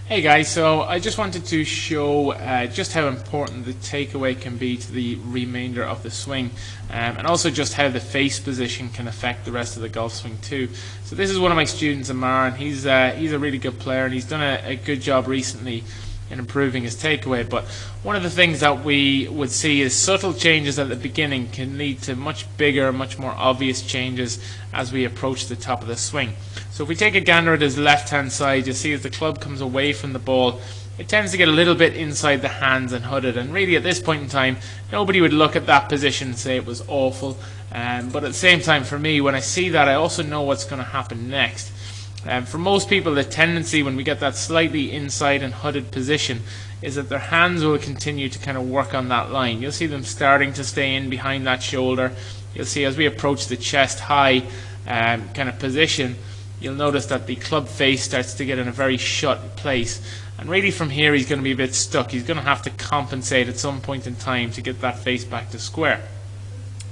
Hey guys, so I just wanted to show just how important the takeaway can be to the remainder of the swing, and also just how the face position can affect the rest of the golf swing too. So this is one of my students, Amar, and he's a really good player, and he's done a good job recently in improving his takeaway. But one of the things that we would see is subtle changes at the beginning can lead to much bigger, much more obvious changes as we approach the top of the swing. So if we take a gander at his left hand side, you'll see as the club comes away from the ball, it tends to get a little bit inside the hands and hooded, and really at this point in time nobody would look at that position and say it was awful, but at the same time, for me, when I see that, I also know what's going to happen next. For most people, the tendency when we get that slightly inside and hooded position is that their hands will continue to kind of work on that line. You'll see them starting to stay in behind that shoulder. You'll see as we approach the chest high kind of position, you'll notice that the club face starts to get in a very shut place, and really from here he's going to be a bit stuck. He's going to have to compensate at some point in time to get that face back to square.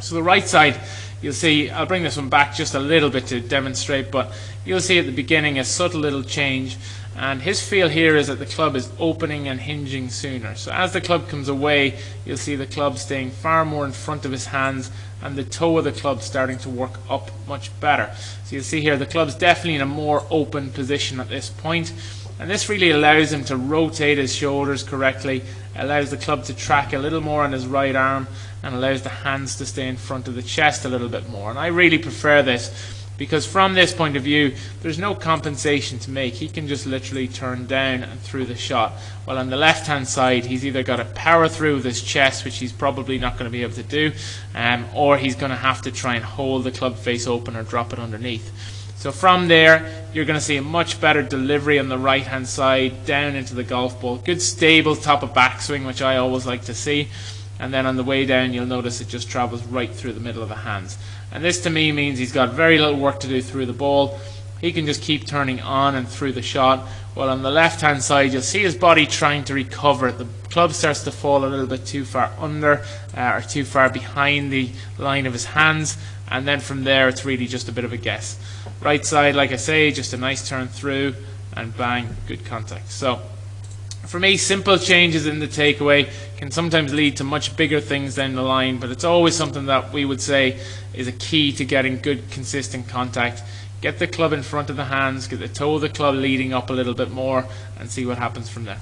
So the right side, you'll see, I'll bring this one back just a little bit to demonstrate, but you'll see at the beginning a subtle little change, and his feel here is that the club is opening and hinging sooner. So as the club comes away, you'll see the club staying far more in front of his hands and the toe of the club starting to work up much better. So you'll see here the club's definitely in a more open position at this point, and this really allows him to rotate his shoulders correctly, allows the club to track a little more on his right arm, and allows the hands to stay in front of the chest a little bit more. And I really prefer this because from this point of view there's no compensation to make. He can just literally turn down and through the shot, while on the left hand side he's either got to power through with his chest, which he's probably not going to be able to do, or he's going to have to try and hold the club face open or drop it underneath. So from there you're going to see a much better delivery on the right hand side down into the golf ball. Good stable top of backswing, which I always like to see, and then on the way down you'll notice it just travels right through the middle of the hands. And this to me means he's got very little work to do through the ball. He can just keep turning on and through the shot, while on the left hand side you'll see his body trying to recover. The club starts to fall a little bit too far under or too far behind the line of his hands, and then from there it's really just a bit of a guess. Right side, like I say, just a nice turn through and bang, good contact. So for me, simple changes in the takeaway can sometimes lead to much bigger things down the line, but it's always something that we would say is a key to getting good consistent contact. Get the club in front of the hands, get the toe of the club leading up a little bit more, and see what happens from there.